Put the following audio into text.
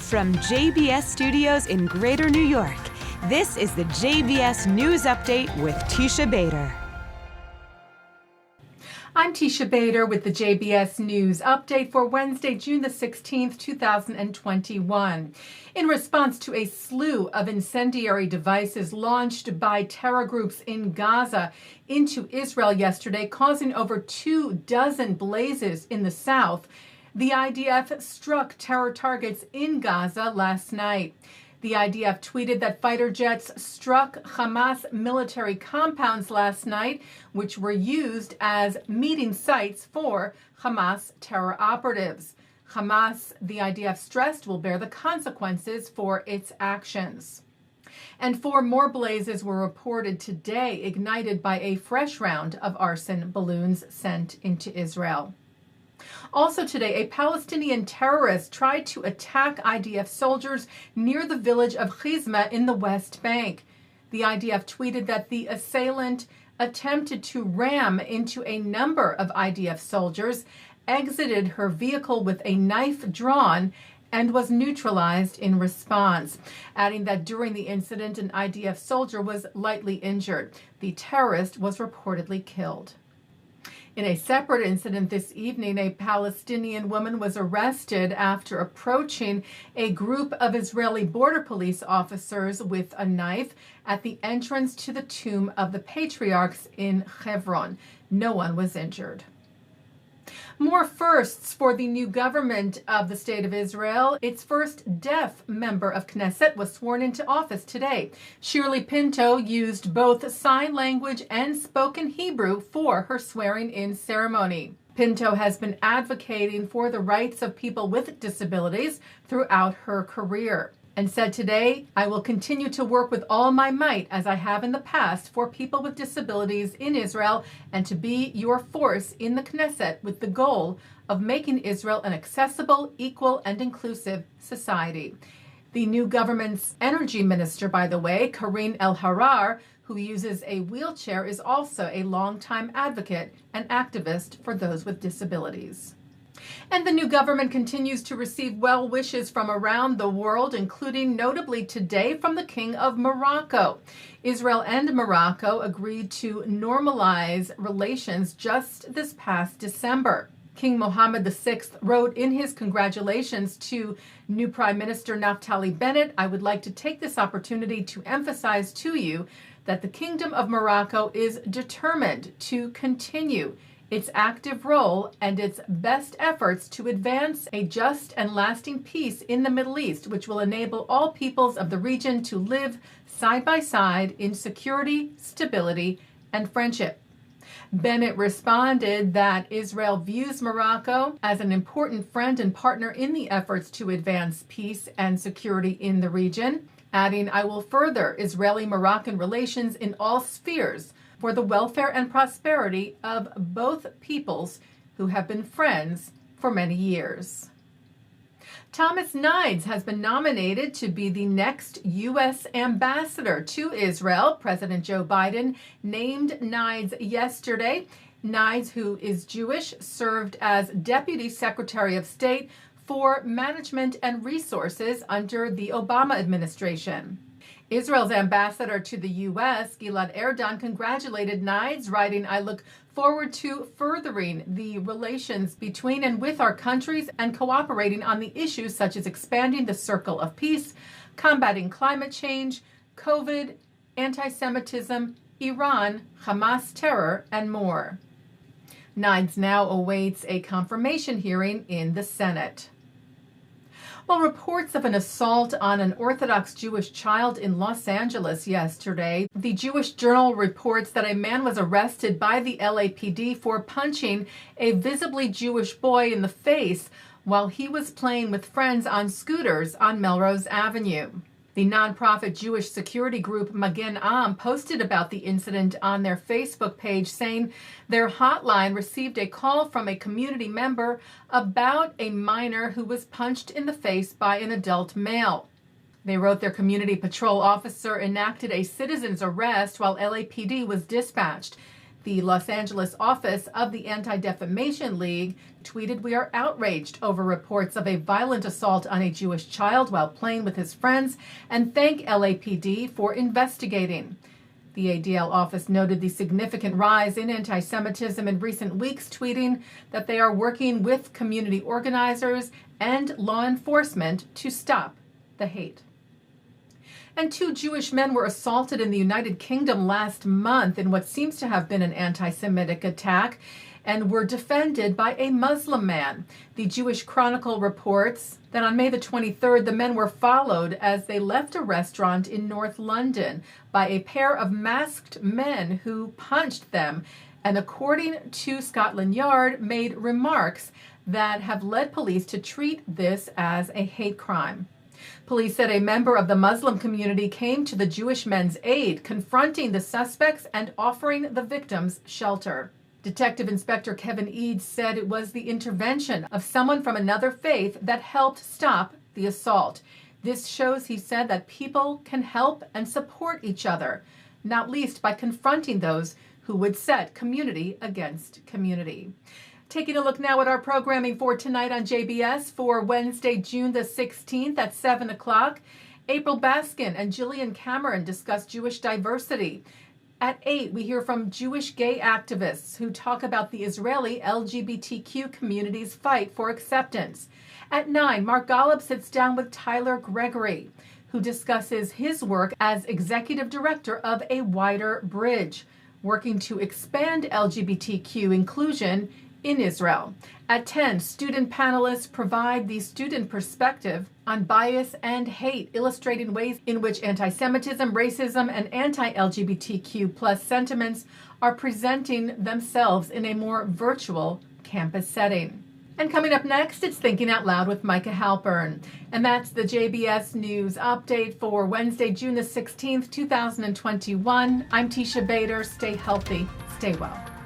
From JBS Studios in Greater New York, this is the JBS News Update with Teisha Bader. I'm Teisha Bader with the JBS News Update for Wednesday, June the 16th, 2021. In response to a slew of incendiary devices launched by terror groups in Gaza into Israel yesterday, causing over 24 blazes in the south, the IDF struck terror targets in Gaza last night. The IDF tweeted that fighter jets struck Hamas military compounds last night, which were used as meeting sites for Hamas terror operatives. Hamas, the IDF stressed, will bear the consequences for its actions. And 4 more blazes were reported today, ignited by a fresh round of arson balloons sent into Israel. Also today, a Palestinian terrorist tried to attack IDF soldiers near the village of Chizma in the West Bank. The IDF tweeted that the assailant attempted to ram into a number of IDF soldiers, exited her vehicle with a knife drawn, and was neutralized in response, adding that during the incident, an IDF soldier was lightly injured. The terrorist was reportedly killed. In a separate incident this evening, a Palestinian woman was arrested after approaching a group of Israeli border police officers with a knife at the entrance to the tomb of the patriarchs in Hebron. No one was injured. More firsts for the new government of the State of Israel. Its first deaf member of Knesset was sworn into office today. Shirley Pinto used both sign language and spoken Hebrew for her swearing-in ceremony. Pinto has been advocating for the rights of people with disabilities throughout her career, and said today, "I will continue to work with all my might, as I have in the past, for people with disabilities in Israel and to be your force in the Knesset with the goal of making Israel an accessible, equal, and inclusive society." The new government's energy minister, by the way, Karine El-Harar, who uses a wheelchair, is also a longtime advocate and activist for those with disabilities. And the new government continues to receive well wishes from around the world, including notably today from the King of Morocco. Israel and Morocco agreed to normalize relations just this past December. King Mohammed VI wrote in his congratulations to new Prime Minister Naftali Bennett, "I would like to take this opportunity to emphasize to you that the Kingdom of Morocco is determined to continue its active role and its best efforts to advance a just and lasting peace in the Middle East, which will enable all peoples of the region to live side by side in security, stability, and friendship." Bennett responded that Israel views Morocco as an important friend and partner in the efforts to advance peace and security in the region, adding, "I will further Israeli-Moroccan relations in all spheres for the welfare and prosperity of both peoples who have been friends for many years." Thomas Nides has been nominated to be the next U.S. ambassador to Israel. President Joe Biden named Nides yesterday. Nides, who is Jewish, served as Deputy Secretary of State for Management and Resources under the Obama administration. Israel's ambassador to the U.S., Gilad Erdan, congratulated Nides, writing, "I look forward to furthering the relations between and with our countries and cooperating on the issues such as expanding the circle of peace, combating climate change, COVID, antisemitism, Iran, Hamas terror, and more." Nides now awaits a confirmation hearing in the Senate. Well, reports of an assault on an Orthodox Jewish child in Los Angeles yesterday. The Jewish Journal reports that a man was arrested by the LAPD for punching a visibly Jewish boy in the face while he was playing with friends on scooters on Melrose Avenue. The nonprofit Jewish security group Magen Am posted about the incident on their Facebook page, saying their hotline received a call from a community member about a minor who was punched in the face by an adult male. They wrote their community patrol officer enacted a citizen's arrest while LAPD was dispatched. The Los Angeles office of the Anti-Defamation League tweeted, "We are outraged over reports of a violent assault on a Jewish child while playing with his friends and thank LAPD for investigating." The ADL office noted the significant rise in anti-Semitism in recent weeks, tweeting that they are working with community organizers and law enforcement to stop the hate. And 2 Jewish men were assaulted in the United Kingdom last month in what seems to have been an anti-Semitic attack, and were defended by a Muslim man. The Jewish Chronicle reports that on May the 23rd, the men were followed as they left a restaurant in North London by a pair of masked men who punched them, and according to Scotland Yard, made remarks that have led police to treat this as a hate crime. Police said a member of the Muslim community came to the Jewish men's aid, confronting the suspects and offering the victims shelter. Detective Inspector Kevin Eads said it was the intervention of someone from another faith that helped stop the assault. This shows, he said, that people can help and support each other, not least by confronting those who would set community against community. Taking a look now at our programming for tonight on JBS for Wednesday, June the 16th at 7 o'clock. April Baskin and Jillian Cameron discuss Jewish diversity. At 8, we hear from Jewish gay activists who talk about the Israeli LGBTQ community's fight for acceptance. At 9, Mark Golub sits down with Tyler Gregory, who discusses his work as executive director of A Wider Bridge, working to expand LGBTQ inclusion in Israel. At 10, student panelists provide the student perspective on bias and hate, illustrating ways in which anti-Semitism, racism, and anti-LGBTQ plus sentiments are presenting themselves in a more virtual campus setting. And coming up next, it's Thinking Out Loud with Micah Halpern. And that's the JBS News Update for Wednesday, June the 16th, 2021. I'm Teisha Bader. Stay healthy. Stay well.